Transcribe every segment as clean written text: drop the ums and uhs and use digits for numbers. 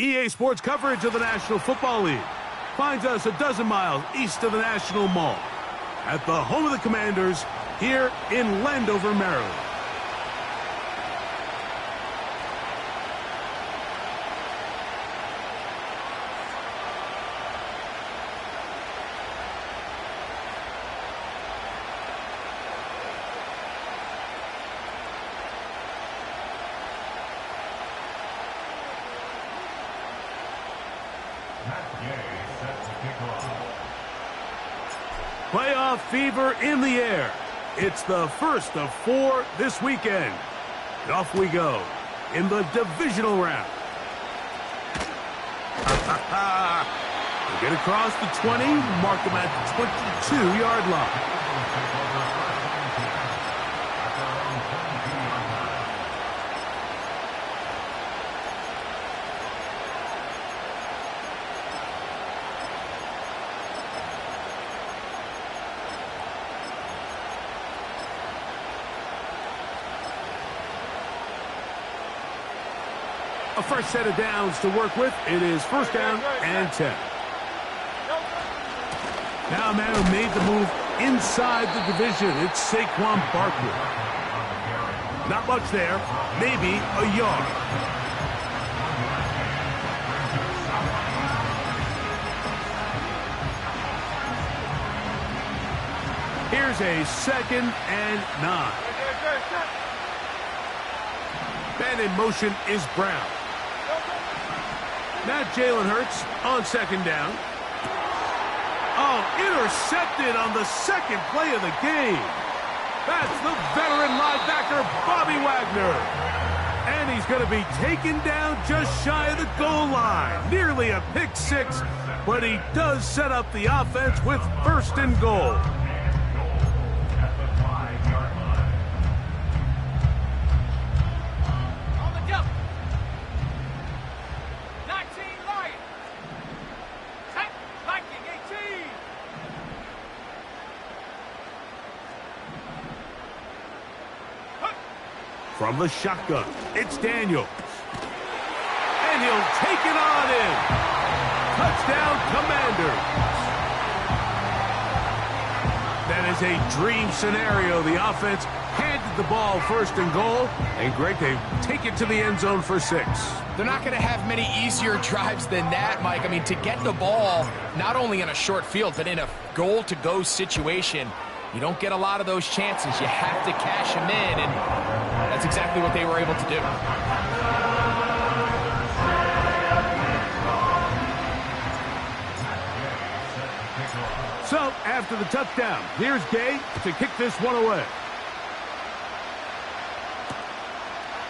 EA Sports coverage of the National Football League finds us a dozen miles east of the National Mall at the home of the Commanders here in Landover, Maryland. Playoff fever in the air. It's the first of 4 this weekend. And off we go in the divisional round. We'll get across the 20, mark them at the 22-yard line. A first set of downs to work with. It is first down and 10. Now a man who made the move inside the division. It's Saquon Barkley. Not much there. Maybe a yard. Here's a 2nd and 9. Man in motion is Brown. Now Jalen Hurts on 2nd down. Oh, intercepted on the 2nd play of the game. That's the veteran linebacker, Bobby Wagner. And he's going to be taken down just shy of the goal line. Nearly a pick 6, but he does set up the offense with 1st and goal. From the shotgun, it's Daniels. And he'll take it on in. Touchdown, Commanders. That is a dream scenario. The offense handed the ball 1st and goal. And Greg, they take it to the end zone for 6. They're not going to have many easier drives than that, Mike. I mean, to get the ball, not only in a short field, but in a goal-to-go situation, you don't get a lot of those chances. You have to cash them in, and that's exactly what they were able to do. So, after the touchdown, here's Gay to kick this one away.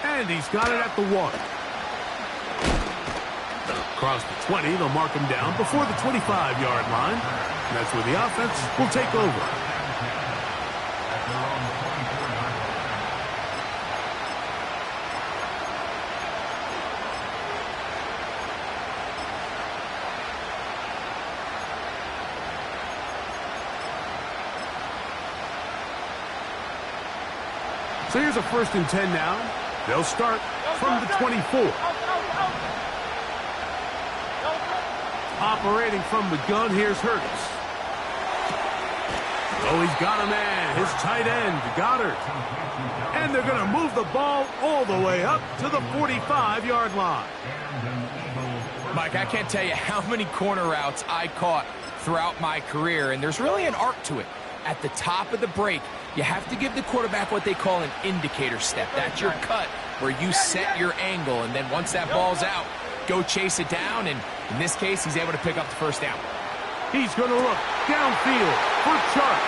And he's got it at the 1. Across the 20, they'll mark him down before the 25-yard line. And that's where the offense will take over. So here's a 1st and 10 now. They'll start from the 24. Operating from the gun, here's Hurts. Oh, he's got a man, his tight end, Goddard. And they're going to move the ball all the way up to the 45-yard line. Mike, I can't tell you how many corner routes I caught throughout my career, and there's really an art to it. At the top of the break, you have to give the quarterback what they call an indicator step. That's your cut where you set your angle, and then once that ball's out, go chase it down, and in this case, he's able to pick up the 1st down. He's going to look downfield for Chark.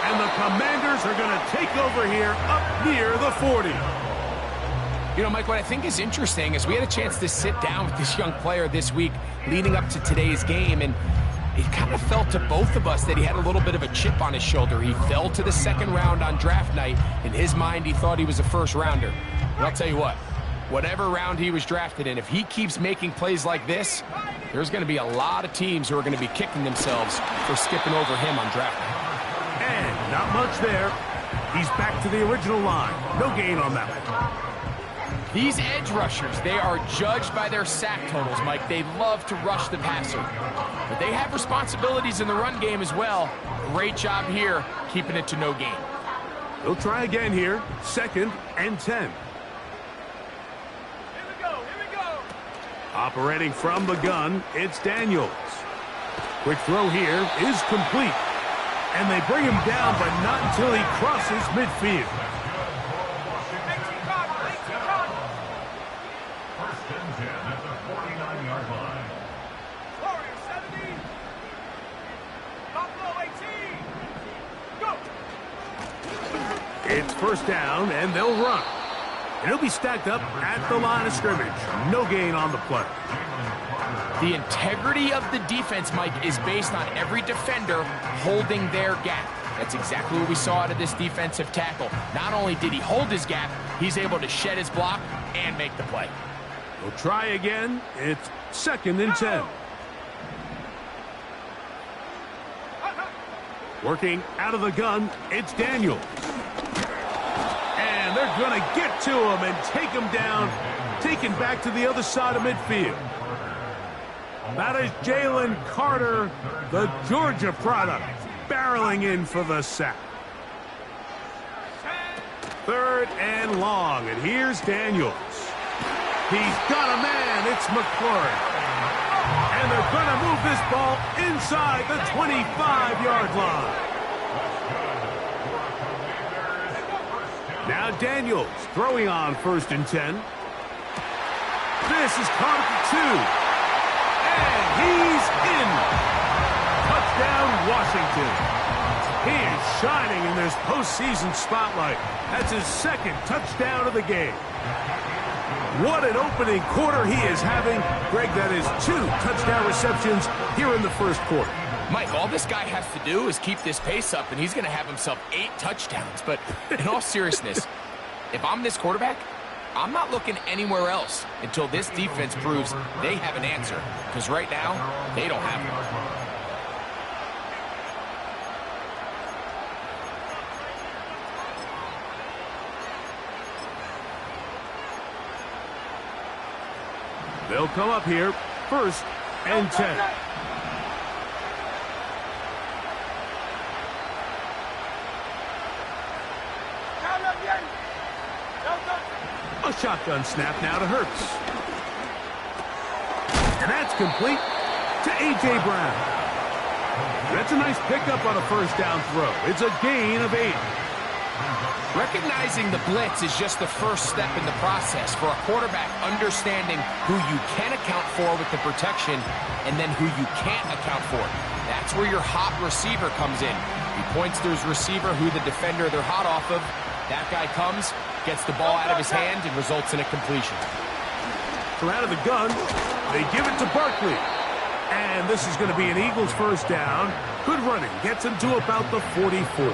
And the Commanders are going to take over here up near the 40. You know, Mike, what I think is interesting is we had a chance to sit down with this young player this week leading up to today's game, and it kind of felt to both of us that he had a little bit of a chip on his shoulder. He fell to the 2nd round on draft night. In his mind, he thought he was a 1st rounder. And I'll tell you what, whatever round he was drafted in, if he keeps making plays like this, there's going to be a lot of teams who are going to be kicking themselves for skipping over him on draft night. And not much there. He's back to the original line. No gain on that one. These edge rushers, they are judged by their sack totals, Mike. They love to rush the passer. But they have responsibilities in the run game as well. Great job here, keeping it to no gain. He'll try again here. 2nd and 10. Here we go. Operating from the gun, it's Daniels. Quick throw here is complete. And they bring him down, but not until he crosses midfield. It's 1st down, and they'll run. And he'll be stacked up at the line of scrimmage. No gain on the play. The integrity of the defense, Mike, is based on every defender holding their gap. That's exactly what we saw out of this defensive tackle. Not only did he hold his gap, he's able to shed his block and make the play. We'll try again. It's 2nd and 10. Working out of the gun, it's Daniels. And they're going to get to him and take him down, taken back to the other side of midfield. That is Jalen Carter, the Georgia product, barreling in for the sack. 3rd and long, and here's Daniels. He's got a man, it's McLaurin. And they're going to move this ball inside the 25-yard line. Now Daniels throwing on 1st and 10. This is caught at the 2. And he's in. Touchdown, Washington. He is shining in this postseason spotlight. That's his 2nd touchdown of the game. What an opening quarter he is having. Greg, that is 2 touchdown receptions here in the 1st quarter. Mike, all this guy has to do is keep this pace up, and he's going to have himself 8 touchdowns. But in all seriousness, if I'm this quarterback, I'm not looking anywhere else until this defense proves they have an answer. Because right now, they don't have one. They'll come up here, 1st and 10. A shotgun snap now to Hurts. And that's complete to A.J. Brown. That's a nice pickup on a 1st down throw. It's a gain of 8. Recognizing the blitz is just the first step in the process for a quarterback understanding who you can account for with the protection and then who you can't account for. That's where your hot receiver comes in. He points to his receiver who the defender they're hot off of. That guy comes, gets the ball out of his hand, and results in a completion. From out of the gun, they give it to Barkley. And this is going to be an Eagles 1st down. Good running. Gets him to about the 44.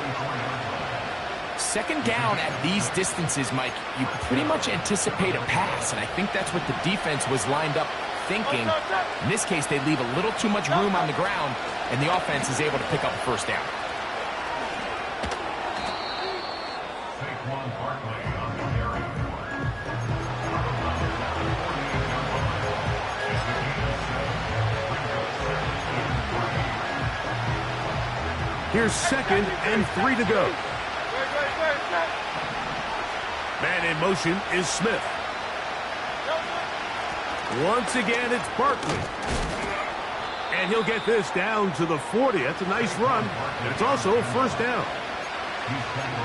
2nd down at these distances, Mike, you pretty much anticipate a pass, and I think that's what the defense was lined up thinking. In this case, they leave a little too much room on the ground, and the offense is able to pick up a 1st down. Here's 2nd and 3 to go. Man in motion is Smith. Once again, it's Barkley. And he'll get this down to the 40. That's a nice run. And it's also a 1st down.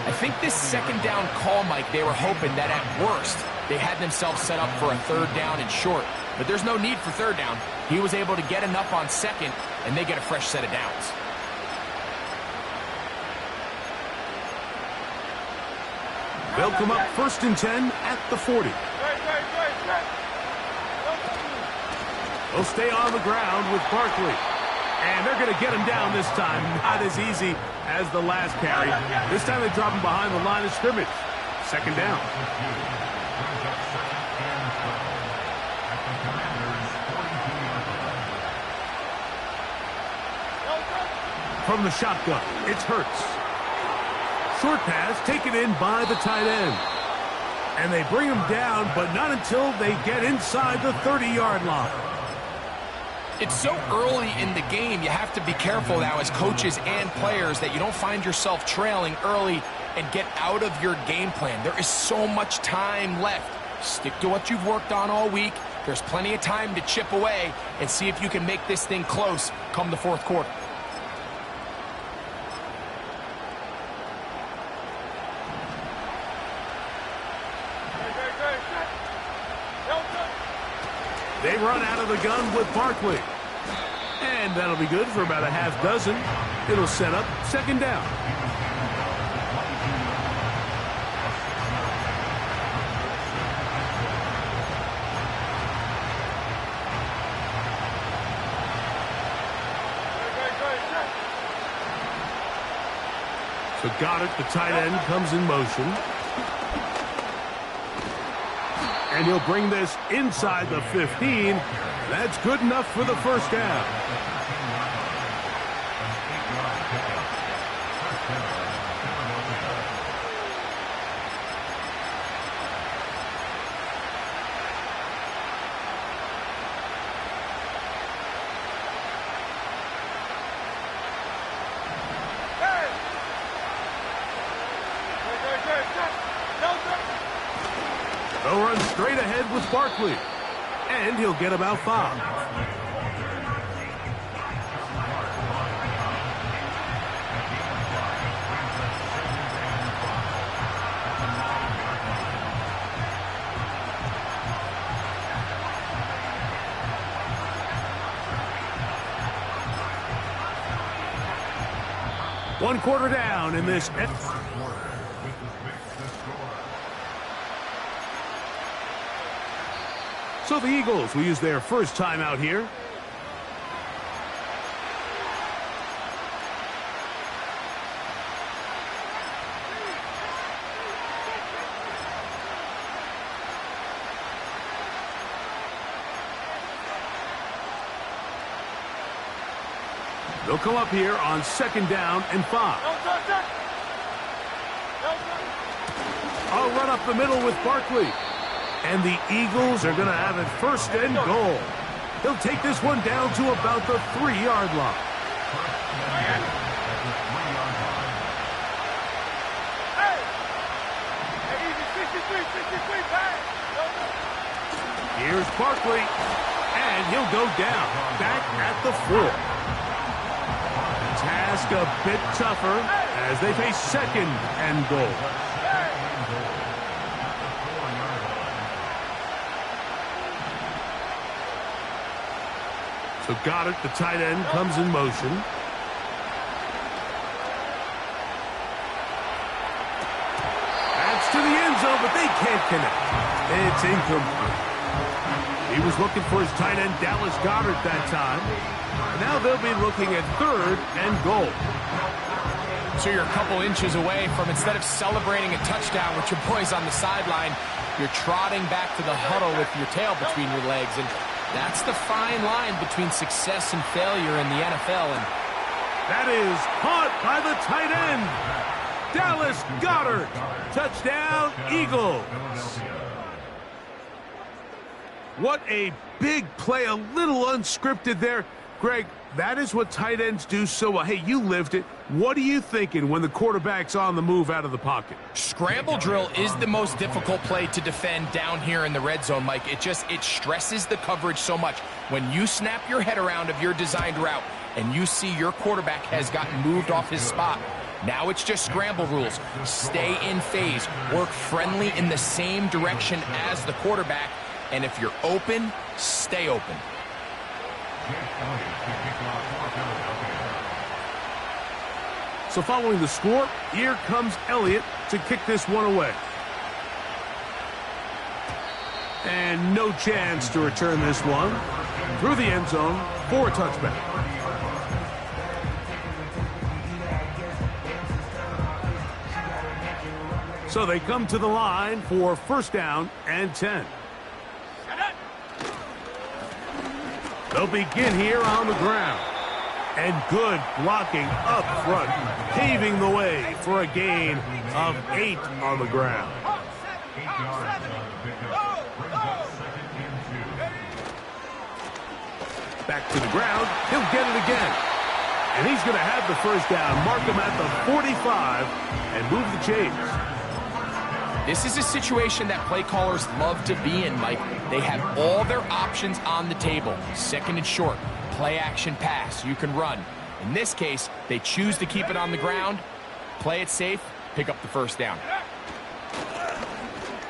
I think this 2nd down call, Mike, they were hoping that at worst they had themselves set up for a 3rd down and short. But there's no need for 3rd down. He was able to get enough on 2nd, and they get a fresh set of downs. They'll come up 1st and 10 at the 40. They'll stay on the ground with Barkley. And they're going to get him down this time. Not as easy as the last carry. This time they drop him behind the line of scrimmage. 2nd down. From the shotgun, it's Hurts. Short pass taken in by the tight end. And they bring him down, but not until they get inside the 30-yard line. It's so early in the game, you have to be careful now as coaches and players that you don't find yourself trailing early and get out of your game plan. There is so much time left. Stick to what you've worked on all week. There's plenty of time to chip away and see if you can make this thing close come the fourth quarter. They run out of the gun with Barkley. And that'll be good for about a half dozen. It'll set up second down. So Goddard, the tight end, comes in motion. And he'll bring this inside the 15. That's good enough for the first down. They'll run straight ahead with Barkley. And he'll get about 5. One quarter down in this. So the Eagles will use their first time out here. They'll come up here on second down and 5. I'll run up the middle with Barkley. And the Eagles are going to have it first and goal. He'll take this one down to about the 3-yard line. Here's Barkley, and he'll go down, back at the 4. Task a bit tougher as they face second and goal. So Goddard, the tight end, comes in motion. That's to the end zone, but they can't connect. It's incomplete. He was looking for his tight end, Dallas Goedert, that time. Now they'll be looking at third and goal. So you're a couple inches away from, instead of celebrating a touchdown with your boys on the sideline, you're trotting back to the huddle with your tail between your legs. And that's the fine line between success and failure in the NFL. And that is caught by the tight end, Dallas Goedert. Touchdown, Eagles. What a big play, a little unscripted there. Greg, that is what tight ends do so well. Hey, you lived it. What are you thinking when the quarterback's on the move out of the pocket? Scramble drill is the most difficult play to defend down here in the red zone, Mike. It stresses the coverage so much. When you snap your head around of your designed route and you see your quarterback has gotten moved off his spot, now it's just scramble rules. Stay in phase. Work friendly in the same direction as the quarterback. And if you're open, stay open. So following the score, here comes Elliott to kick this one away. And no chance to return this one through the end zone for a touchback. So So they come to the line for first down and 10. They'll begin here on the ground. And good blocking up front, paving the way for a gain of 8 on the ground. Back to the ground. He'll get it again. And he's going to have the first down, mark him at the 45, and move the chains. This is a situation that play callers love to be in, Mike. They have all their options on the table. Second and short, play action pass, you can run. In this case, they choose to keep it on the ground, play it safe, pick up the first down.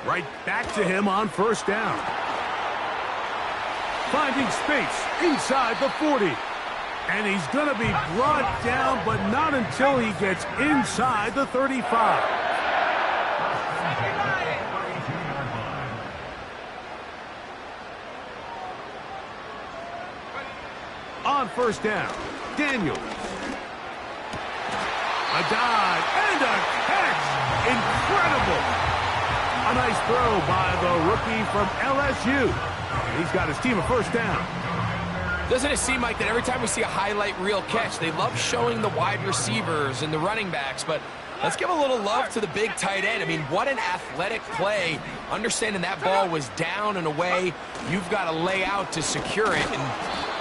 Right back to him on first down. Finding space inside the 40. And he's going to be brought down, but not until he gets inside the 35. On first down, Daniels. A dive and a catch. Incredible. A nice throw by the rookie from LSU. He's got his team a first down. Doesn't it seem like that every time we see a highlight reel catch, they love showing the wide receivers and the running backs, but let's give a little love to the big tight end. I mean, what an athletic play. Understanding that ball was down and away, you've got to lay out to secure it. And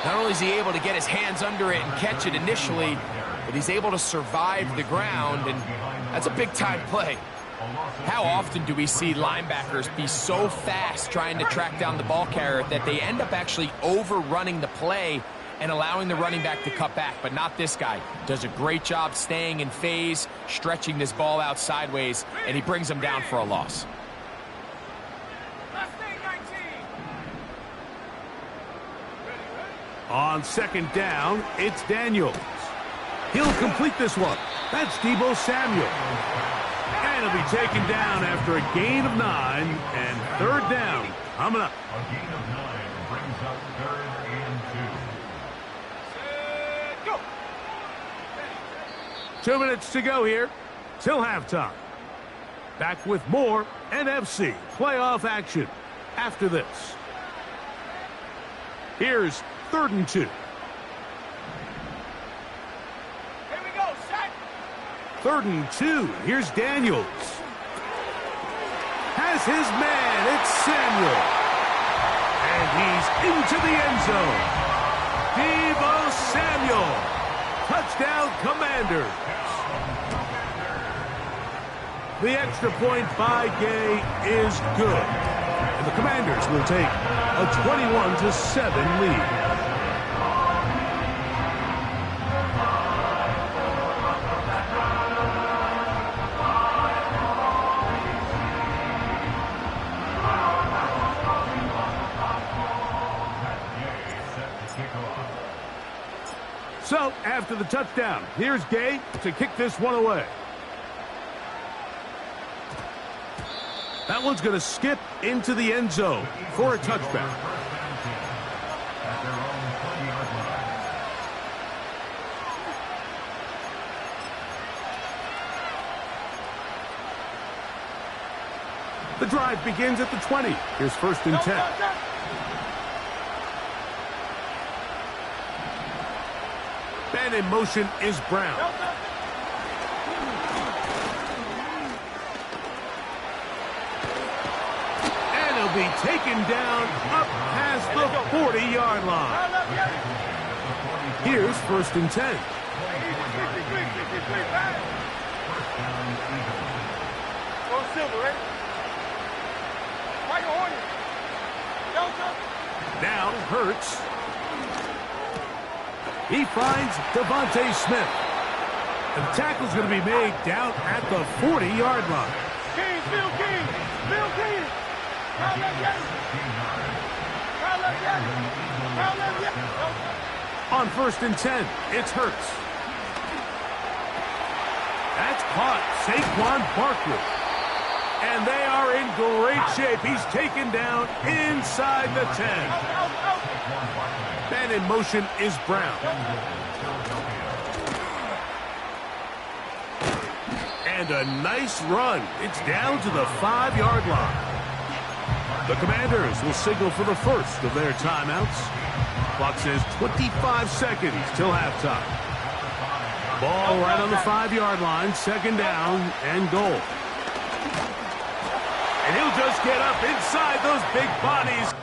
not only is he able to get his hands under it and catch it initially, but he's able to survive the ground, and that's a big-time play. How often do we see linebackers be so fast trying to track down the ball carrier that they end up actually overrunning the play and allowing the running back to cut back? But not this guy. Does a great job staying in phase, stretching this ball out sideways, and he brings him down for a loss. On second down, it's Daniels. He'll complete this one. That's Deebo Samuel. And he'll be taken down after a gain of 9, and third down coming up. A gain of 9 brings up 3rd and 2. Go. 2 minutes to go here till halftime. Back with more NFC playoff action after this. Here's 3rd and 2. Third and 2. Here's Daniels. Has his man. It's Samuel. And he's into the end zone. Deebo Samuel. Touchdown, Commanders. The extra point by Gay is good. And the Commanders will take a 21-7 lead. So, after the touchdown, here's Gay to kick this one away. That one's going to skip into the end zone for a touchback. The drive begins at the 20. Here's 1st and 10. And in motion is Brown. And he'll be taken down up past the 40-yard line. Here's 1st and 10. Now Hurts. He finds Devontae Smith. The tackle's going to be made down at the 40-yard line. Bill King. On 1st and 10, it's Hurts. That's caught. Saquon Barkley. And they are in great shape. He's taken down inside the 10. And in motion is Brown. And a nice run. It's down to the 5-yard line. The Commanders will signal for the first of their timeouts. Clock says 25 seconds till halftime. Ball right on the 5-yard line, second down and goal. And he'll just get up inside those big bodies.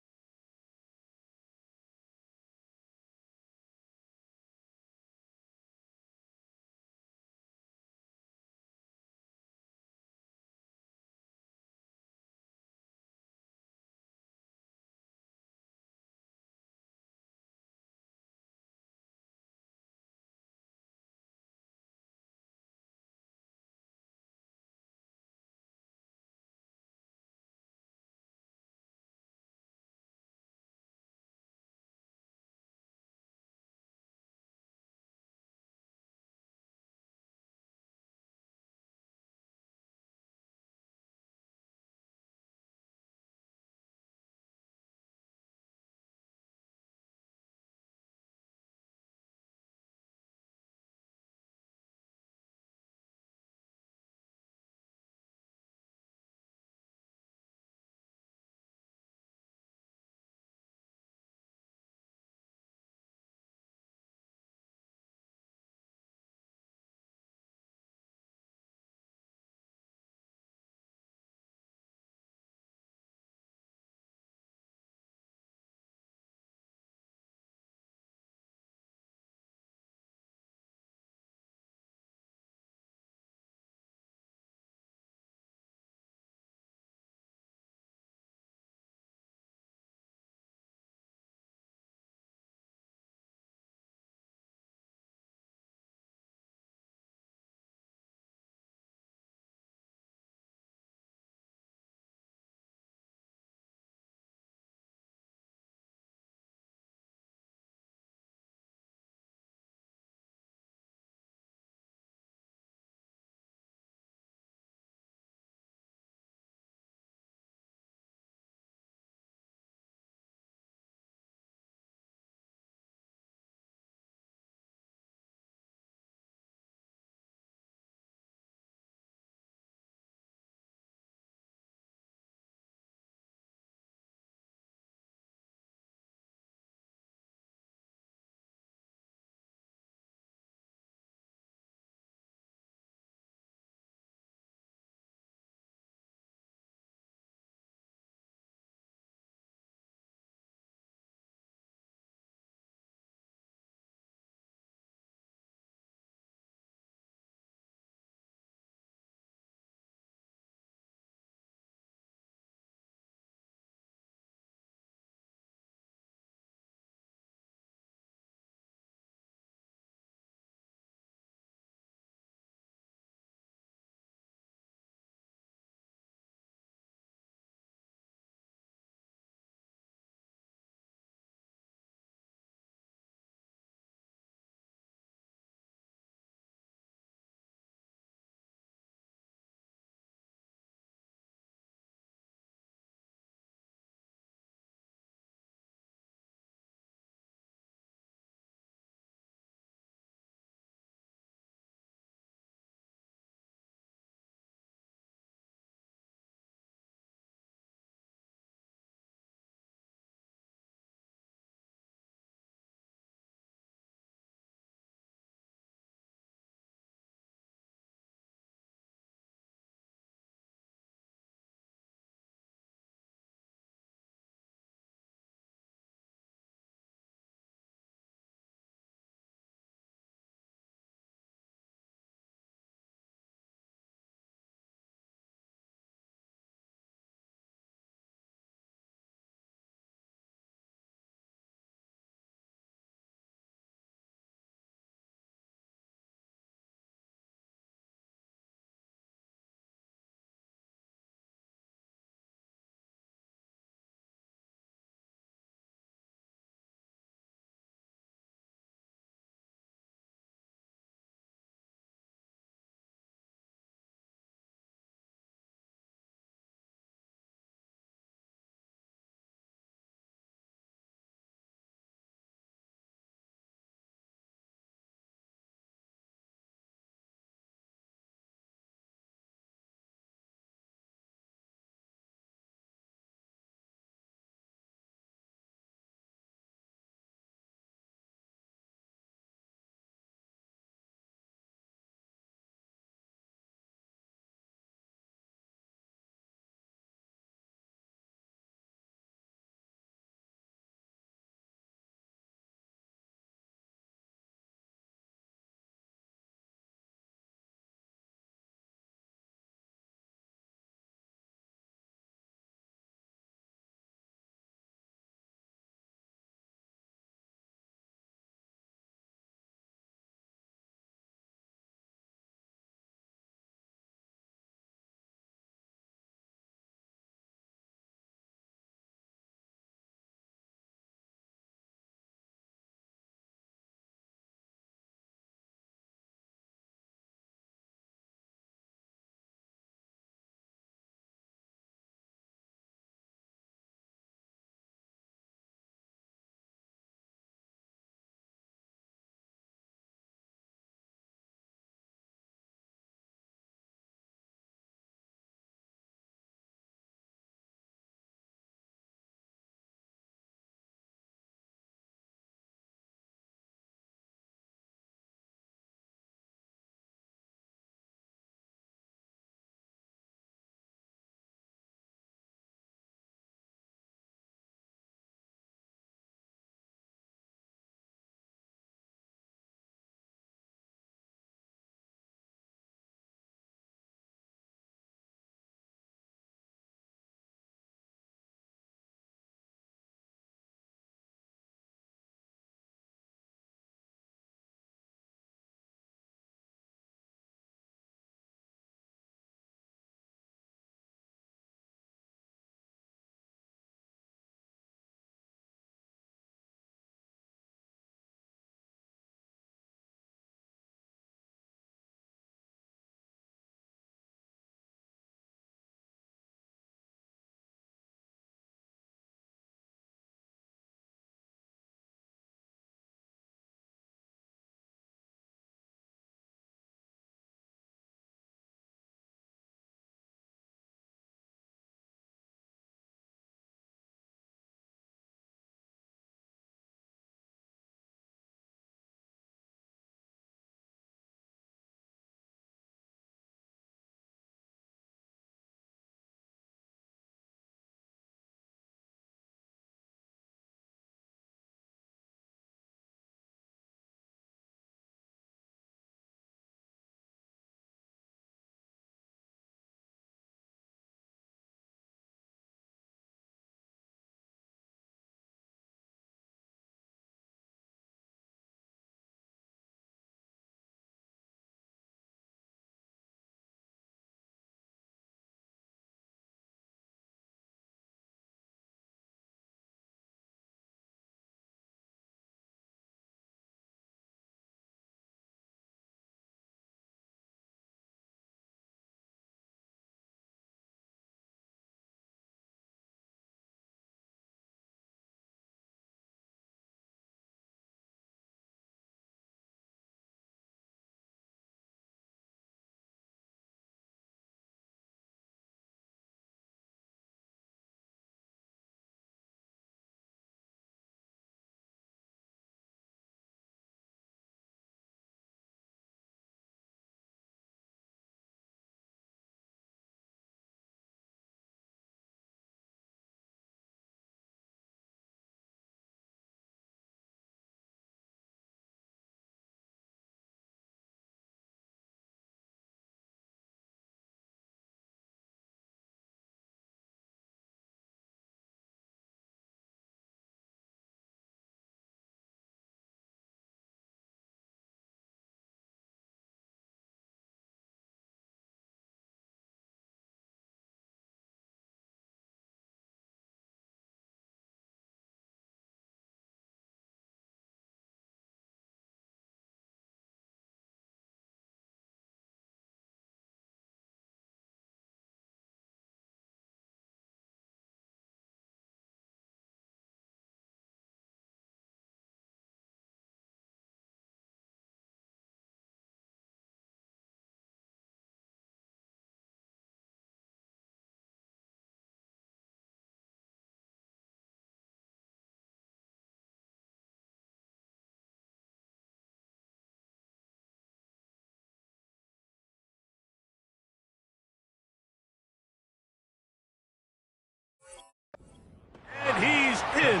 he's in.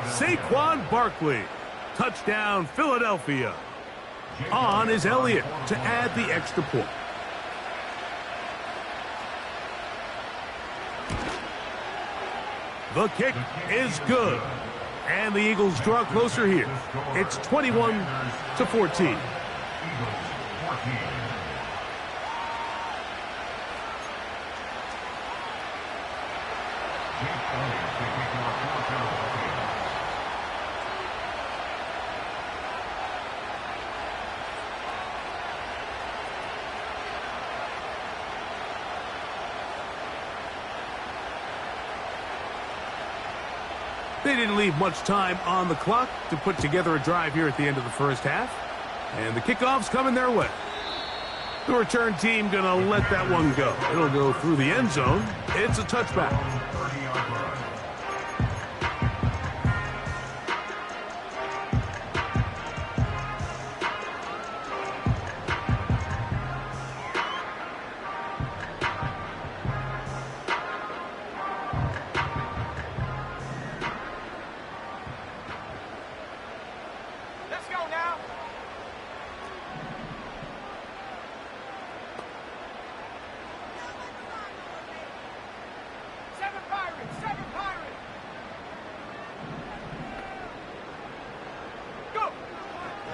Saquon Barkley. Touchdown, Philadelphia. On is Elliott to add the extra point. The kick is good. And the Eagles draw closer here. It's 21-14. They didn't leave much time on the clock to put together a drive here at the end of the first half. And the kickoff's coming their way. The return team going to let that one go. It'll go through the end zone. It's a touchback.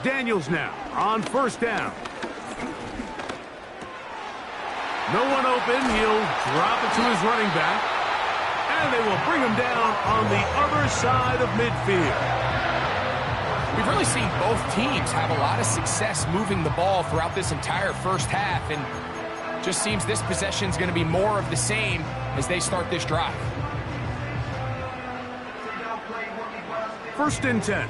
Daniels now on first down. No one open. He'll drop it to his running back. And they will bring him down on the other side of midfield. We've really seen both teams have a lot of success moving the ball throughout this entire first half. And just seems this possession is going to be more of the same as they start this drive. 1st and 10.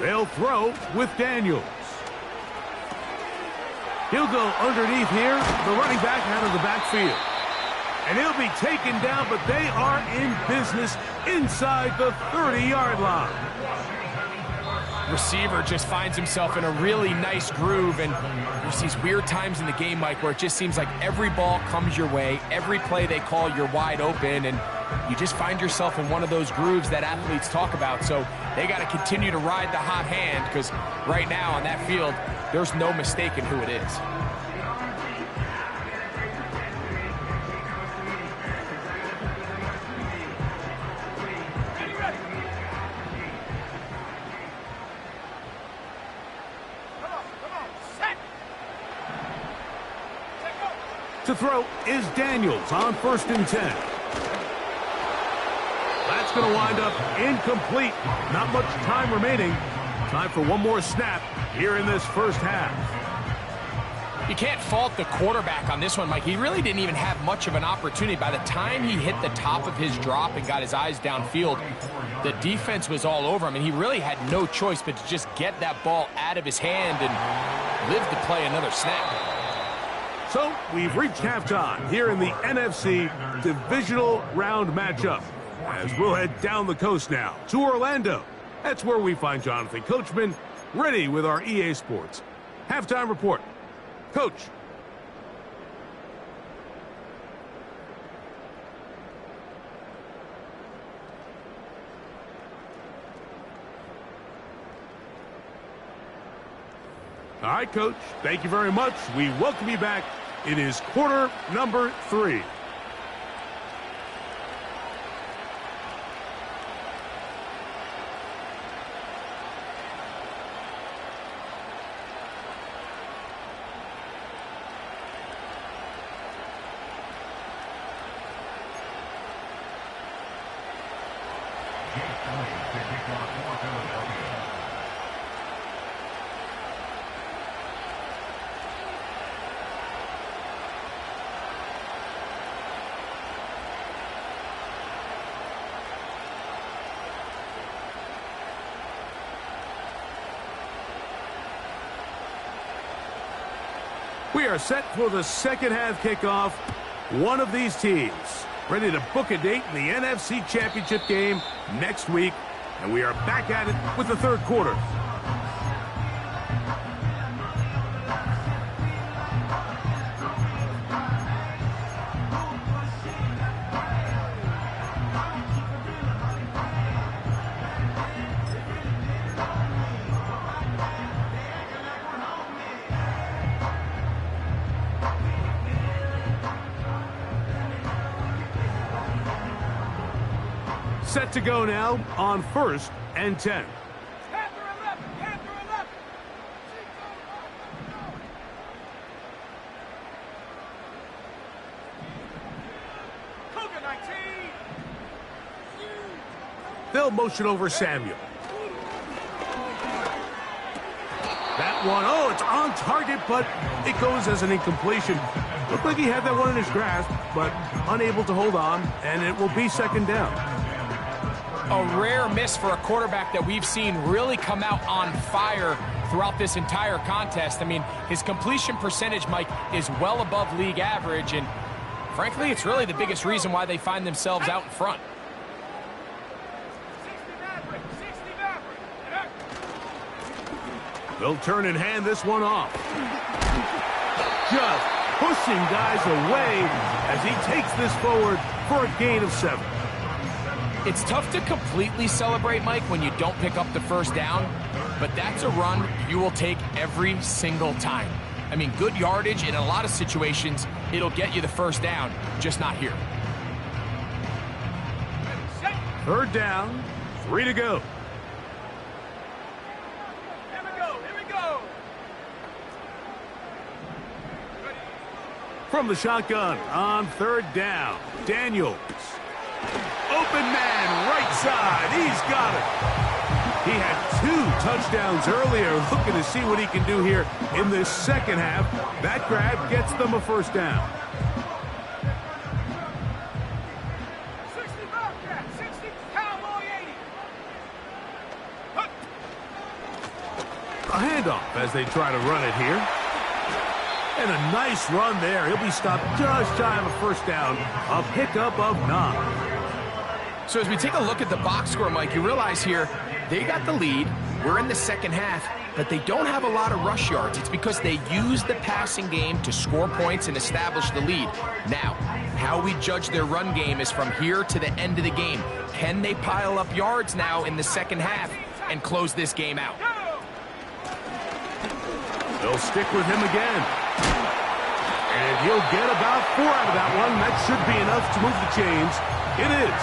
They'll throw with Daniels. He'll go underneath here, the running back out of the backfield. And he'll be taken down, but they are in business inside the 30-yard line. Receiver just finds himself in a really nice groove, and there's these weird times in the game, Mike, where it just seems like every ball comes your way, every play they call, you're wide open, and you just find yourself in one of those grooves that athletes talk about. So they got to continue to ride the hot hand, because right now on that field, there's no mistaking who it is. To throw is Daniels on 1st and 10. That's going to wind up incomplete. Not much time remaining. Time for one more snap here in this first half. You can't fault the quarterback on this one, Mike. He really didn't even have much of an opportunity. By the time he hit the top of his drop and got his eyes downfield, the defense was all over him, and he really had no choice but to just get that ball out of his hand and live to play another snap. So we've reached halftime here in the NFC Divisional Round matchup. As we'll head down the coast now to Orlando. That's where we find Jonathan Coachman ready with our EA Sports halftime report. Coach. All right, Coach. Thank you very much. We welcome you back. It is quarter number 3. We are set for the second half kickoff. One of these teams ready to book a date in the NFC Championship game next week. And we are back at it with the third quarter. Set to go now on 1st and 10. They'll motion over Samuel. That one, oh, it's on target, but it goes as an incompletion. Looked like he had that one in his grasp, but unable to hold on, and it will be second down. A rare miss for a quarterback that we've seen really come out on fire throughout this entire contest. I mean, his completion percentage, Mike, is well above league average, and frankly, it's really the biggest reason why they find themselves out in front. They'll turn and hand this one off. Just pushing guys away as he takes this forward for a gain of 7. It's tough to completely celebrate, Mike, when you don't pick up the first down, but that's a run you will take every single time. I mean, good yardage in a lot of situations, it'll get you the first down, just not here. Third down, 3 to go. From the shotgun on 3rd down, Daniels. Open man, right side. He's got it. He had 2 touchdowns earlier, looking to see what he can do here in this second half. That grab gets them a first down. 60, Cowboy 80. A handoff as they try to run it here. And a nice run there. He'll be stopped just shy of a first down. A pickup of 9. So as we take a look at the box score, Mike, you realize here they got the lead. We're in the second half, but they don't have a lot of rush yards. It's because they use the passing game to score points and establish the lead. Now, how we judge their run game is from here to the end of the game. Can they pile up yards now in the second half and close this game out? They'll stick with him again. And he'll get about 4 out of that one. That should be enough to move the chains. It is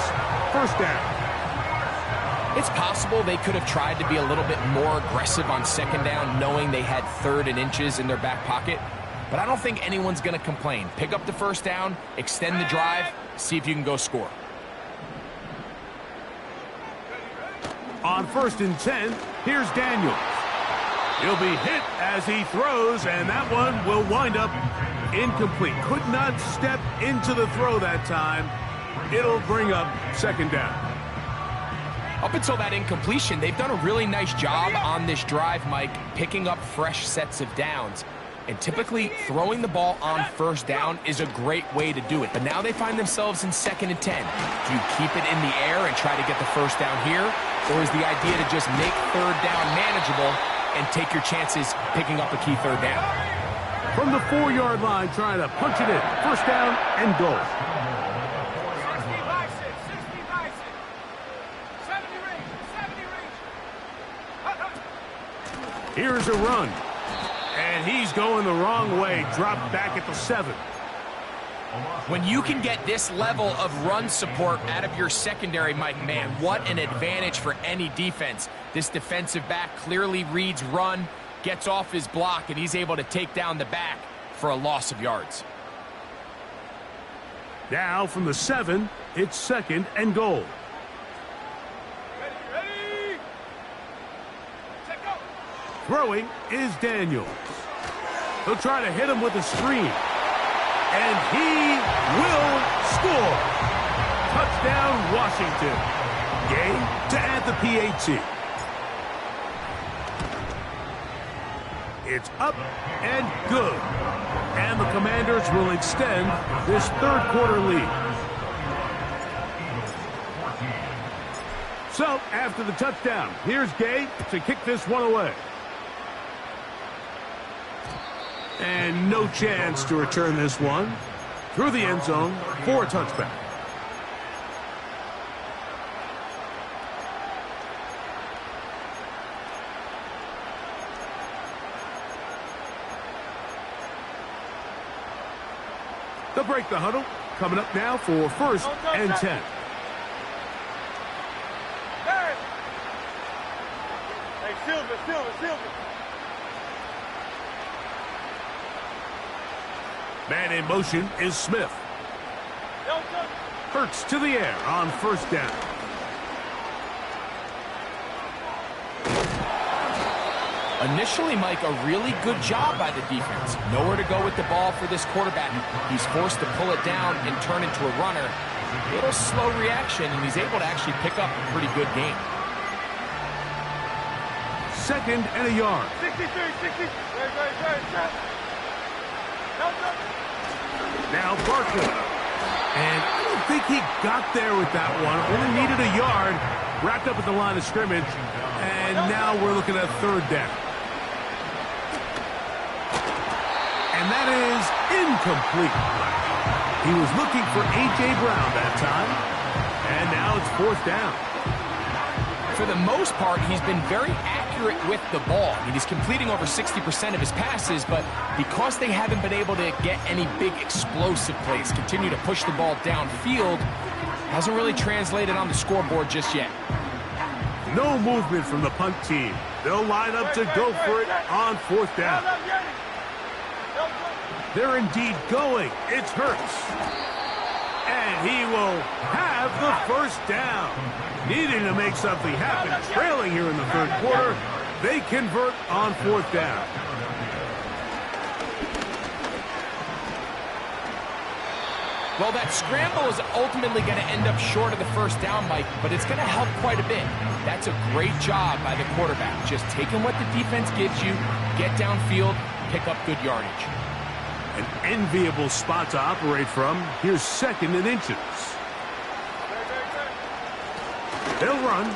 first down. It's possible they could have tried to be a little bit more aggressive on second down, knowing they had 3rd and inches in their back pocket. But I don't think anyone's going to complain. Pick up the first down, extend the drive, see if you can go score. On 1st and 10, here's Daniels. He'll be hit as he throws, and that one will wind up incomplete. Could not step into the throw that time. It'll bring up second down. Up until that incompletion, they've done a really nice job on this drive, Mike, picking up fresh sets of downs. And typically, throwing the ball on first down is a great way to do it. But now they find themselves in 2nd and 10. Do you keep it in the air and try to get the first down here? Or is the idea to just make 3rd down manageable and take your chances picking up a key 3rd down? From the 4-yard line, trying to punch it in. First down and goal. 70 range. Here's a run. And he's going the wrong way. Dropped back at the 7. When you can get this level of run support out of your secondary, Mike, man, what an advantage for any defense. This defensive back clearly reads run, gets off his block, and he's able to take down the back for a loss of yards. Now from the 7, it's 2nd and goal. Ready. Set go. Throwing is Daniels. He'll try to hit him with a screen. And he will score. Touchdown, Washington. Gain to add the PAT. It's up and good. And the Commanders will extend this third quarter lead. So, after the touchdown, here's Gay to kick this one away. And no chance to return this one through the end zone for a touchback. They'll break the huddle. Coming up now for 1st and 10. Hey, Silver. Man in motion is Smith. Hurts to the air on 1st down. Initially, Mike, a really good job by the defense. Nowhere to go with the ball for this quarterback. He's forced to pull it down and turn into a runner. A little slow reaction, and he's able to actually pick up a pretty good game. 2nd and a yard. 63, 60. Now Barkley. And I don't think he got there with that one. Only needed a yard. Wrapped up at the line of scrimmage. And now we're looking at 3rd down. And that is incomplete. He was looking for A.J. Brown that time. And now it's 4th down. For the most part, he's been very accurate with the ball. I mean, he's completing over 60% of his passes, but because they haven't been able to get any big explosive plays, continue to push the ball downfield, hasn't really translated on the scoreboard just yet. No movement from the punt team. They'll line up to go for it on 4th down. They're indeed going. It's Hurts. And he will have the 1st down. Needing to make something happen. Trailing here in the 3rd quarter. They convert on 4th down. Well, that scramble is ultimately going to end up short of the 1st down, Mike, but it's going to help quite a bit. That's a great job by the quarterback. Just taking what the defense gives you, get downfield, pick up good yardage. An enviable spot to operate from. Here's 2nd and inches. They'll run.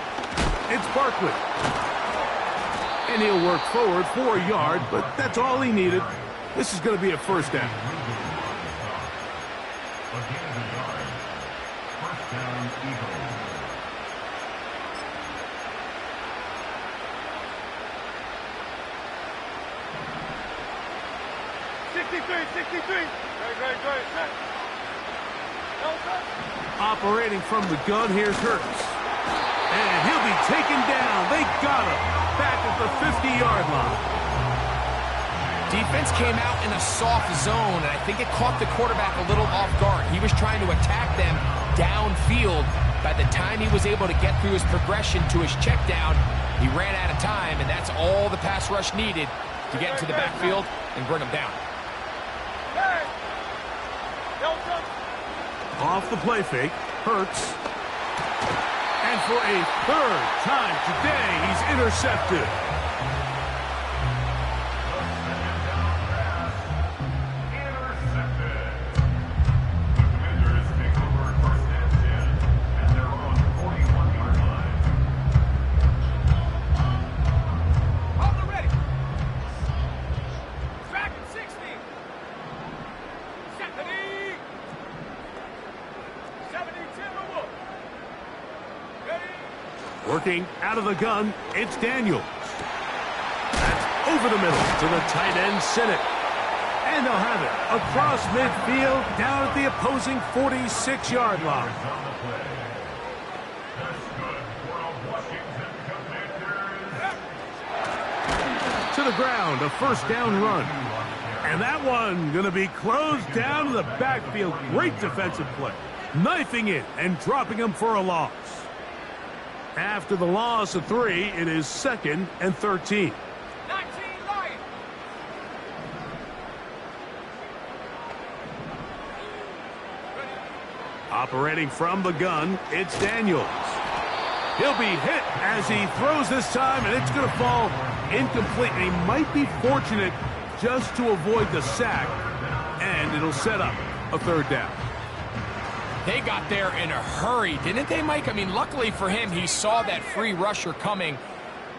It's Barkley. And he'll work forward for a yard, but that's all he needed. This is going to be a 1st down. Operating from the gun, here's Hurts. And he'll be taken down. They got him back at the 50-yard line. Defense came out in a soft zone, and I think it caught the quarterback a little off guard. He was trying to attack them downfield. By the time he was able to get through his progression to his check down, he ran out of time, and that's all the pass rush needed to get into the backfield and bring him down. Off the play fake, Hurts. And for a 3rd time today, he's intercepted. The Commanders take over 1st and 10, and they're on the 41-yard line. Hold it ready. Track at 60. 70. 70, Timberwolf. Ready. Working out of the gun, it's Daniels. That's over the middle to the tight end, Sinnott. And they'll have it across midfield down at the opposing 46-yard line. On the play. That's good for Washington Commanders. To the ground, a 1st down run. And that one going to be closed down to the backfield. Great defensive play. Knifing it and dropping him for a loss. After the loss of 3, it is 2nd and 13. 19 Lions. Operating from the gun, it's Daniels. He'll be hit as he throws this time, and it's going to fall incomplete. And he might be fortunate just to avoid the sack, and it'll set up a 3rd down. They got there in a hurry, didn't they, Mike? I mean, luckily for him, he saw that free rusher coming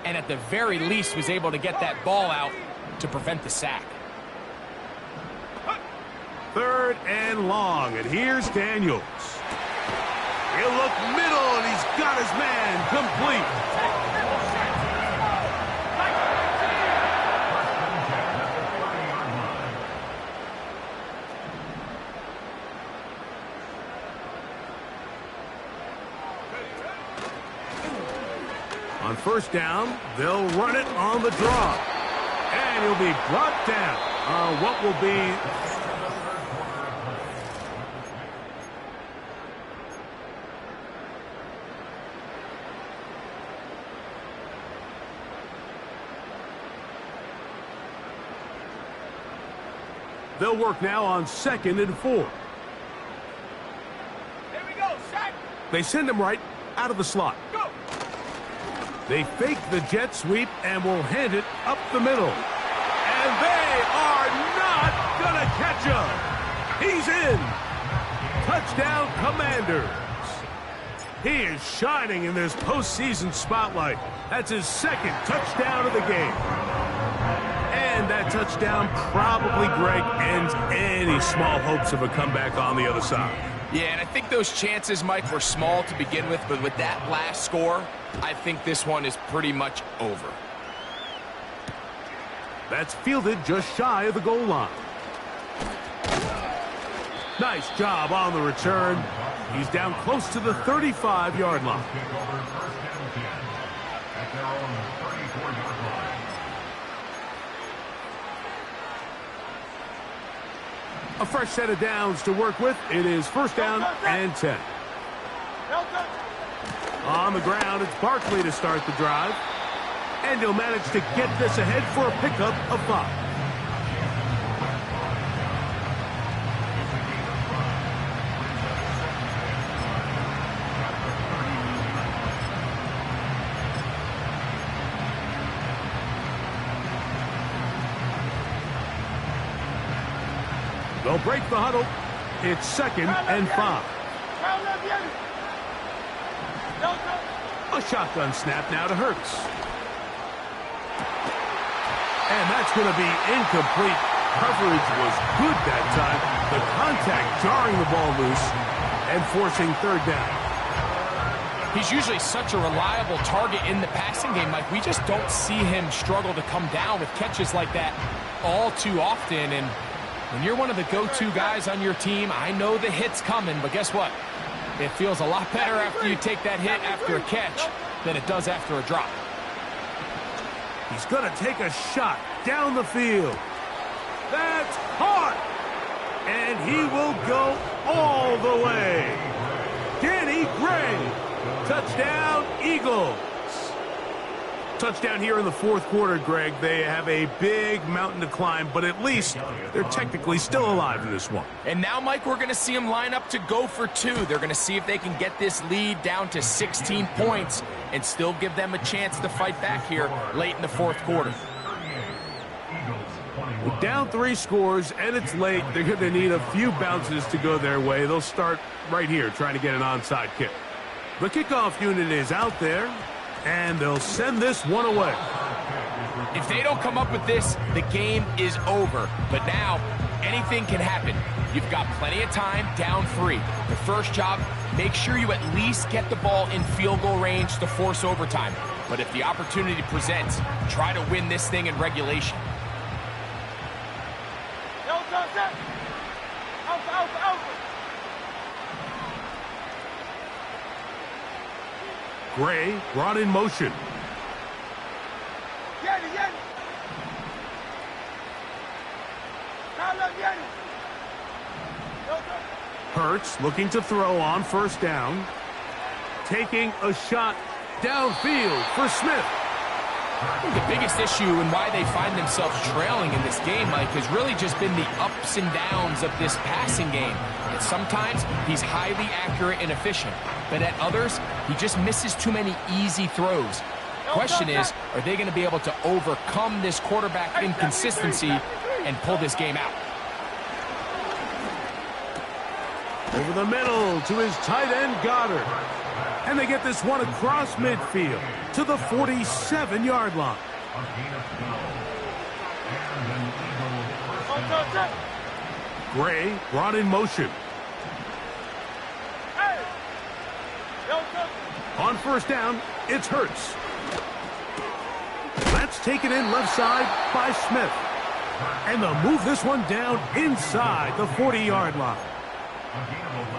and at the very least was able to get that ball out to prevent the sack. 3rd and long, and here's Daniels. He'll look middle, and he's got his man complete. On 1st down, they'll run it on the draw. And he'll be brought down on what will be... They'll work now on 2nd and 4. Here we go, sack. They send him right out of the slot. Go. They fake the jet sweep and will hand it up the middle. And they are not going to catch him. He's in. Touchdown, Commanders. He is shining in this postseason spotlight. That's his 2nd touchdown of the game. And that touchdown probably, Greg, ends any small hopes of a comeback on the other side. Yeah, and I think those chances, Mike, were small to begin with, but with that last score, I think this one is pretty much over. That's fielded just shy of the goal line. Nice job on the return. He's down close to the 35-yard line. A fresh set of downs to work with. It is 1st down and 10. On the ground, it's Barkley to start the drive. And he'll manage to get this ahead for a pickup of 5. They'll break the huddle. It's 2nd and 5. A shotgun snap now to Hurts. And that's going to be incomplete. Coverage was good that time. The contact jarring the ball loose and forcing 3rd down. He's usually such a reliable target in the passing game. Like, we just don't see him struggle to come down with catches like that all too often. And when you're one of the go-to guys on your team, I know the hit's coming, but guess what? It feels a lot better after you take that hit after a catch than it does after a drop. He's going to take a shot down the field. That's hard. And he will go all the way. Danny Gray. Touchdown, Eagles. Touchdown here in the 4th quarter, Greg. They have a big mountain to climb, but at least they're technically still alive in this one. And now, Mike, we're going to see them line up to go for 2. They're going to see if they can get this lead down to 16 points and still give them a chance to fight back here late in the 4th quarter. With down 3 scores and it's late, they're going to need a few bounces to go their way. They'll start right here trying to get an onside kick. The kickoff unit is out there, and they'll send this one away. If they don't come up with this, the game is over. But now, anything can happen. You've got plenty of time, down 3. The first job, make sure you at least get the ball in field goal range to force overtime. But if the opportunity presents, try to win this thing in regulation. Gray brought in motion. Hurts looking to throw on 1st down. Taking a shot downfield for Smith. I think the biggest issue and why they find themselves trailing in this game, Mike, has really just been the ups and downs of this passing game. And sometimes he's highly accurate and efficient, but at others, he just misses too many easy throws. Question is, are they going to be able to overcome this quarterback inconsistency and pull this game out? Over the middle to his tight end, Goddard. And they get this one across midfield to the 47-yard line. Gray brought in motion. On first down, it's Hurts. That's taken in left side by Smith. And they'll move this one down inside the 40-yard line.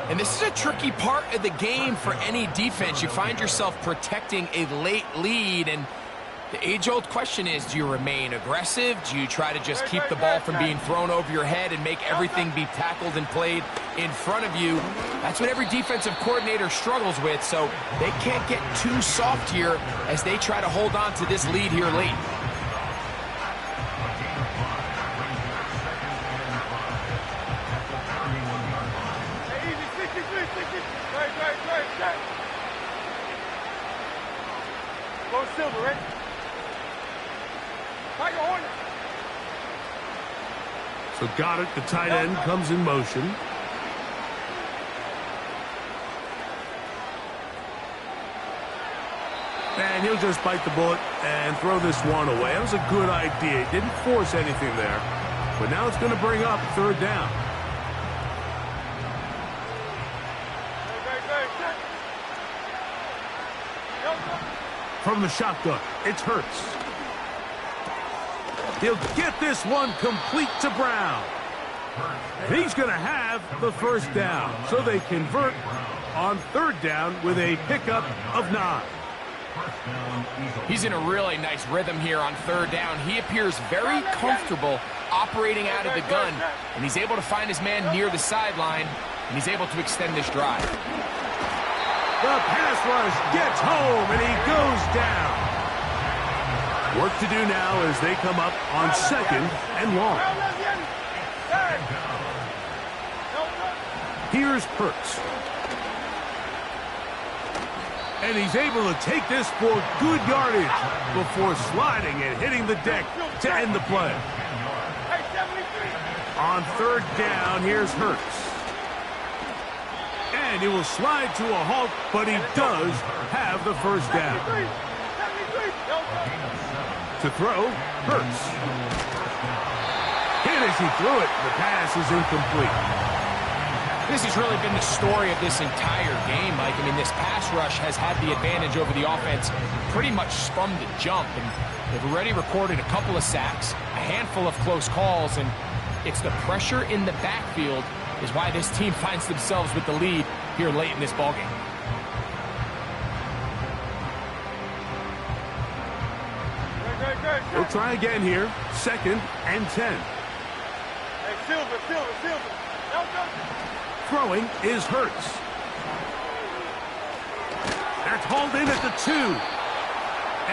And this is a tricky part of the game for any defense. You find yourself protecting a late lead, and the age-old question is, do you remain aggressive? Do you try to just keep the ball from being thrown over your head and make everything be tackled and played in front of you? That's what every defensive coordinator struggles with, so they can't get too soft here as they try to hold on to this lead here late. Silver, right? Tiger Hornet. So Goddard, the tight end, comes in motion. And he'll just bite the bullet and throw this one away. That was a good idea. He didn't force anything there. But now it's going to bring up third down. From the shotgun, it's Hurts. He'll get this one complete to Brown. And he's going to have the first down. So they convert on third down with a pickup of 9. He's in a really nice rhythm here on third down. He appears very comfortable operating out of the gun, and he's able to find his man near the sideline, and he's able to extend this drive. The pass rush gets home, and he goes down. Work to do now as they come up on second and long. Here's Hurts. And he's able to take this for good yardage before sliding and hitting the deck to end the play. On third down, here's Hurts. And he will slide to a halt, but he does have the first down. To throw, Hurts. Hit as he threw it. The pass is incomplete. This has really been the story of this entire game, Mike. I mean, this pass rush has had the advantage over the offense pretty much from the jump. And they've already recorded a couple of sacks, a handful of close calls, and it's the pressure in the backfield is why this team finds themselves with the lead here late in this ballgame. We'll try again here. Second and 10. Hey, Silver. Throwing is Hurts. That's hauled in at the 2.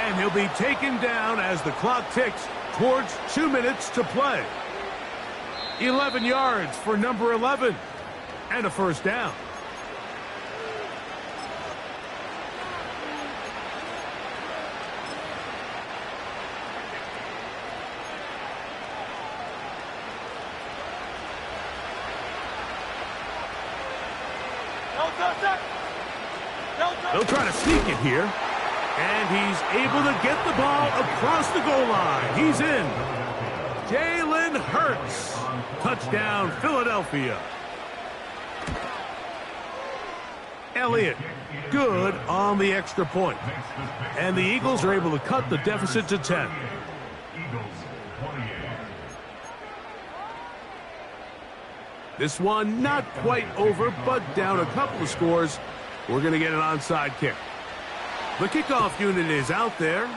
And he'll be taken down as the clock ticks towards 2 minutes to play. 11 yards for number 11. And a first down. They'll try to sneak it here. And he's able to get the ball across the goal line. He's in. Jalen Hurts. Touchdown, Philadelphia. Elliott, good on the extra point. And the Eagles are able to cut the deficit to 10. This one not quite over, but down a couple of scores. We're going to get an onside kick. The kickoff unit is out there,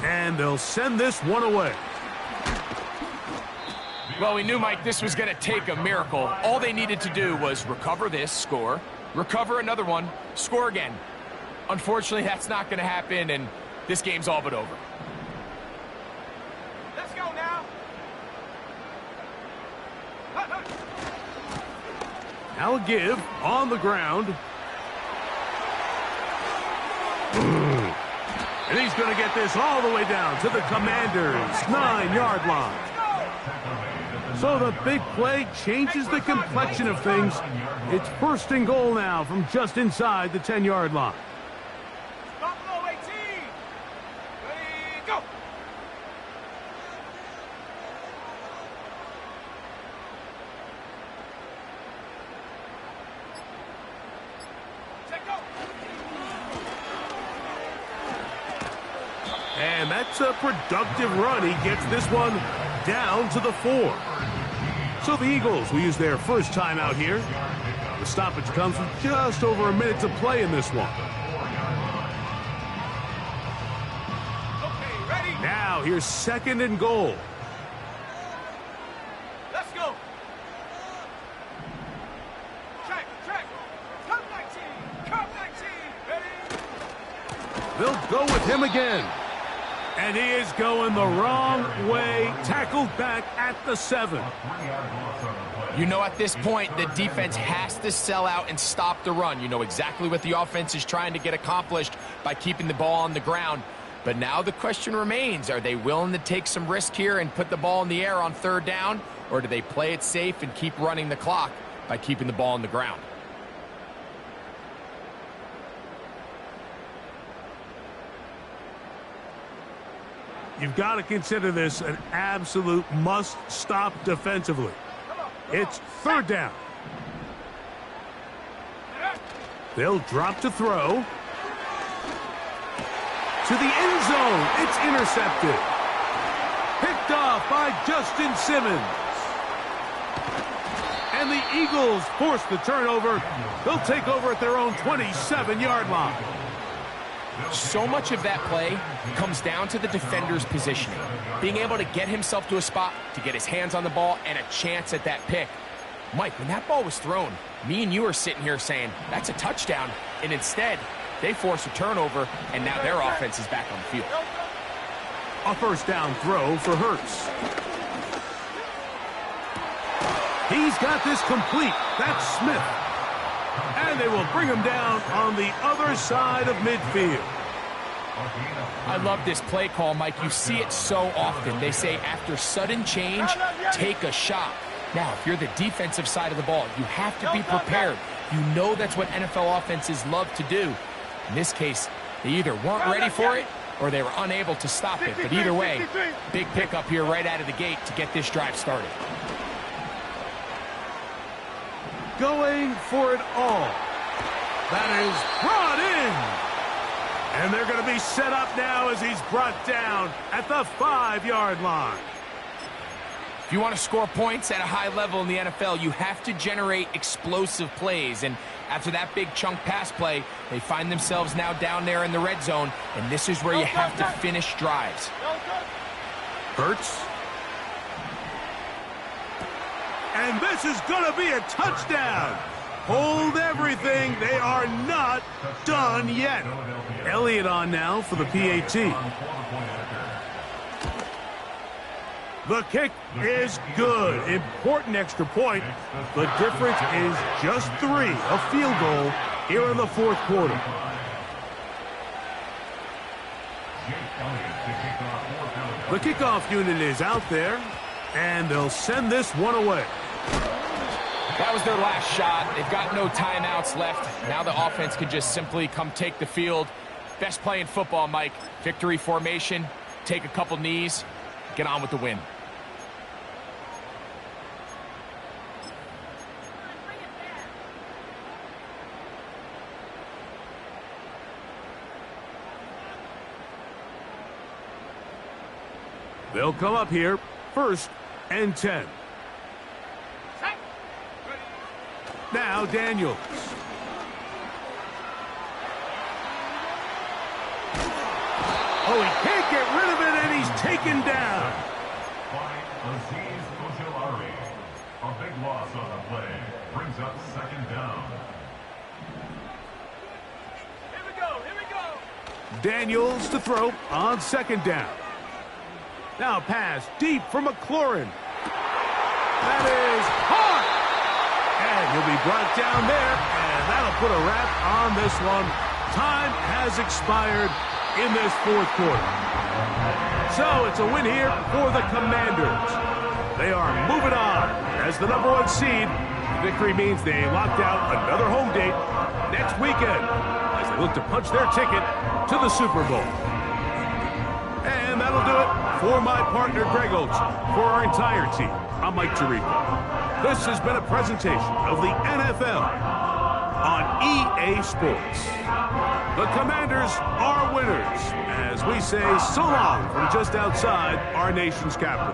and they'll send this one away. Well, we knew, Mike, this was going to take a miracle. All they needed to do was recover this, score, recover another one, score again. Unfortunately, that's not going to happen, and this game's all but over. Let's go now. Now a give on the ground. And he's going to get this all the way down to the Commanders' 9-yard line. So the big play changes the complexion of things. It's first and goal now from just inside the 10-yard line. Stop below 18. Ready, go. Check go. And that's a productive run. He gets this one down to the 4. So the Eagles will use their first time out here. The stoppage comes with just over a minute to play in this one. Okay, ready. Now here's second and goal. Let's go. Track. Come 19. Come 19. Ready. They'll go with him again. And he is going the wrong way. Tackled back at the 7. You know, at this point, the defense has to sell out and stop the run. You know exactly what the offense is trying to get accomplished by keeping the ball on the ground. But now the question remains, are they willing to take some risk here and put the ball in the air on third down? Or do they play it safe and keep running the clock by keeping the ball on the ground? You've got to consider this an absolute must-stop defensively. It's third down. They'll drop to throw. To the end zone. It's intercepted. Picked off by Justin Simmons. And the Eagles force the turnover. They'll take over at their own 27-yard line. So much of that play comes down to the defender's positioning. Being able to get himself to a spot, to get his hands on the ball, and a chance at that pick. Mike, when that ball was thrown, me and you are sitting here saying, that's a touchdown. And instead, they force a turnover, and now their offense is back on the field. A first down throw for Hurts. He's got this complete. That's Smith. And they will bring him down on the other side of midfield. I love this play call, Mike. You see it so often. They say after sudden change, take a shot. Now, if you're the defensive side of the ball, you have to be prepared. You know that's what NFL offenses love to do. In this case, they either weren't ready for it or they were unable to stop it. But either way, big pickup here right out of the gate to get this drive started. Going for it all. That is brought in. And they're going to be set up now as he's brought down at the 5-yard line. If you want to score points at a high level in the NFL, you have to generate explosive plays. And after that big chunk pass play, they find themselves now down there in the red zone. And this is where you have to finish drives. Hurts. And this is going to be a touchdown. Hold everything. They are not done yet. Elliott on now for the PAT. The kick is good. Important extra point. The difference is just 3. A field goal here in the fourth quarter. The kickoff unit is out there, and they'll send this one away. That was their last shot. They've got no timeouts left. Now the offense can just simply come take the field. Best play in football, Mike. Victory formation, take a couple knees, get on with the win. They'll come up here, 1st and 10. Now Daniels. Oh, he can't get rid of it, and he's taken down. By Azeez Ojulari. A big loss on the play. Brings up 2nd down. Here we go. Daniels to throw on 2nd down. Now pass deep for McLaurin. That is hard. And he'll be brought down there, and that'll put a wrap on this one. Time has expired in this fourth quarter. So it's a win here for the Commanders. They are moving on as the #1 seed. Victory means they locked out another home date next weekend as they look to punch their ticket to the Super Bowl. And that'll do it for my partner, Greg Olson. For our entire team, I'm Mike Tirico. This has been a presentation of the NFL on EA Sports. The Commanders are winners as we say so long from just outside our nation's capital.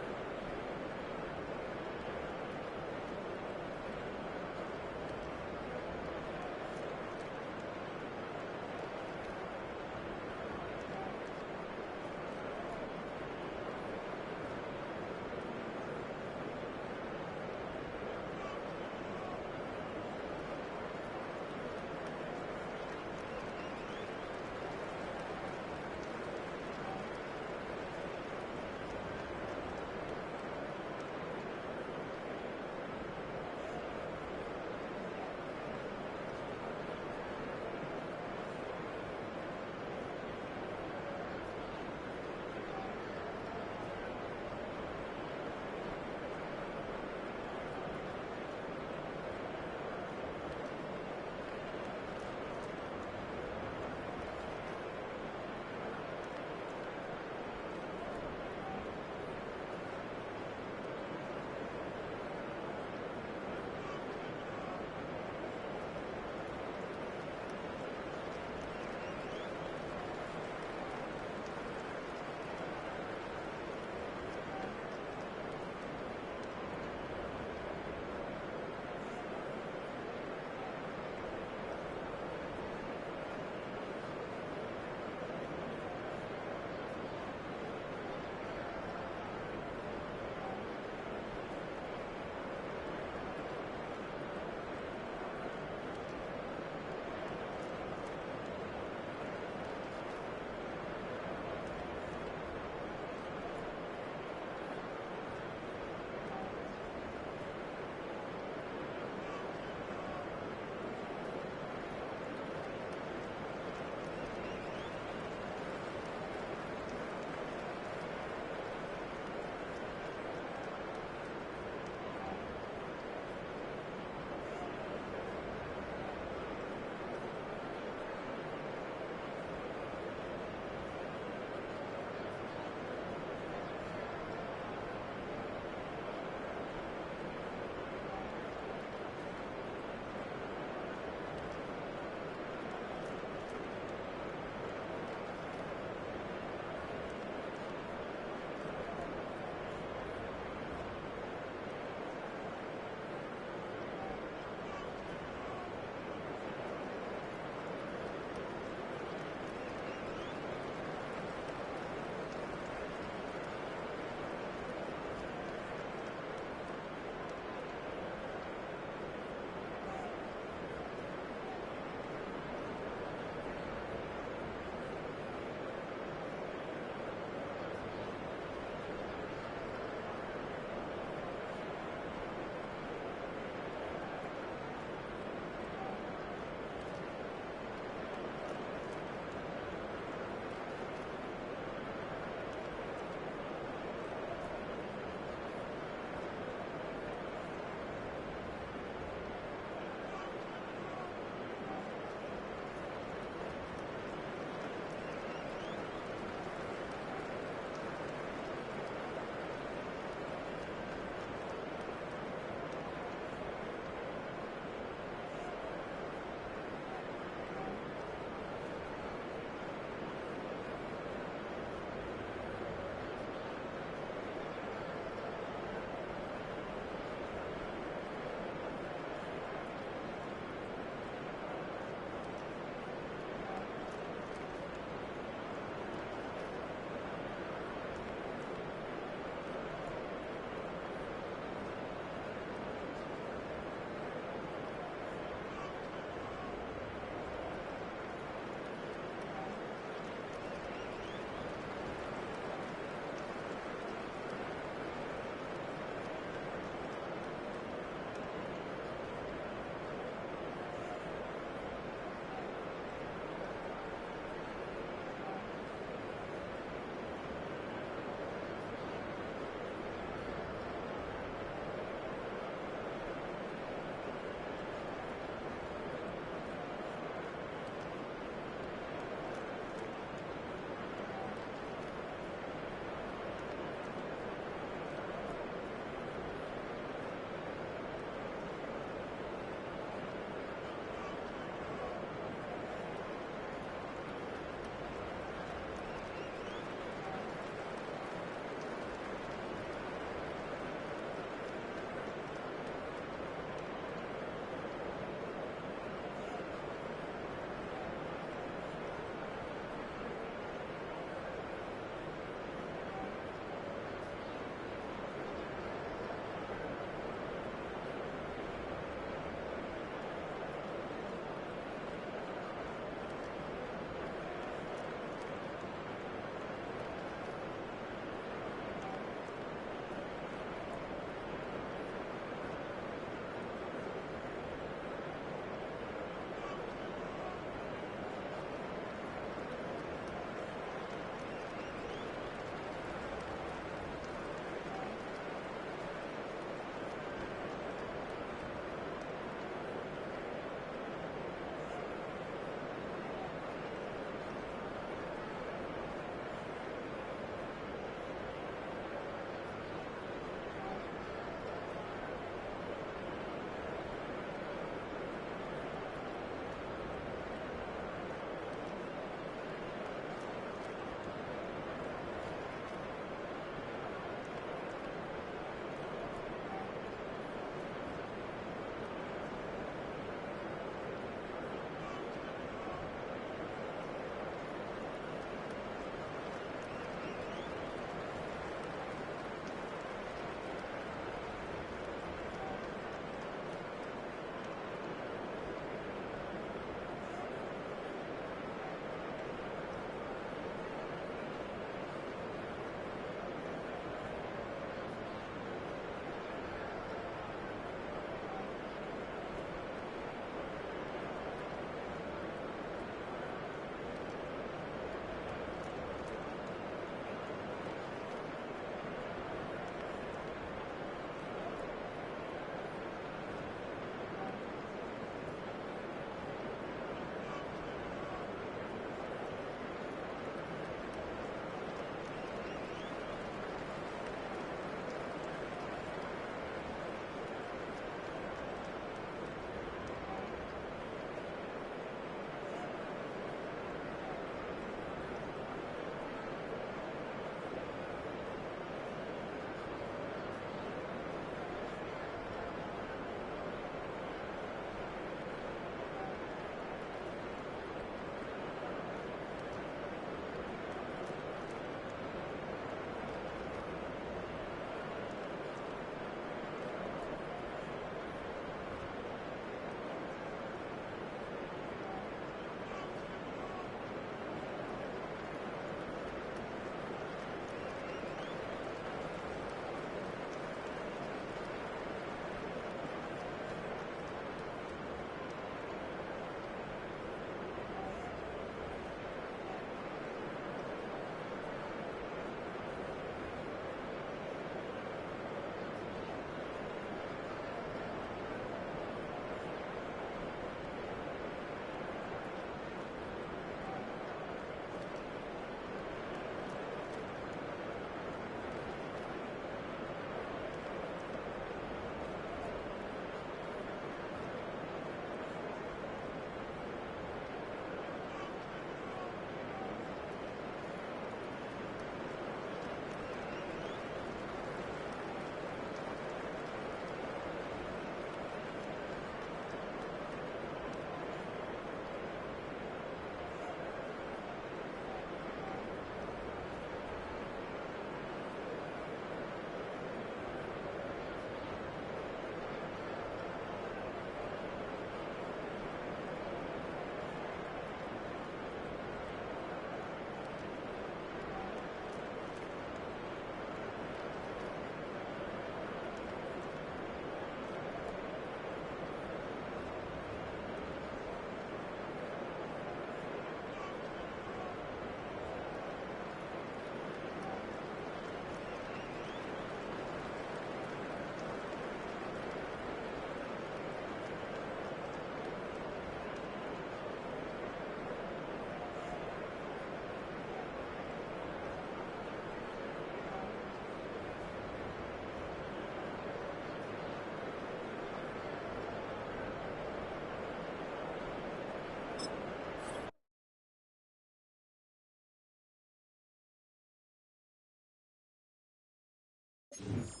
Bye.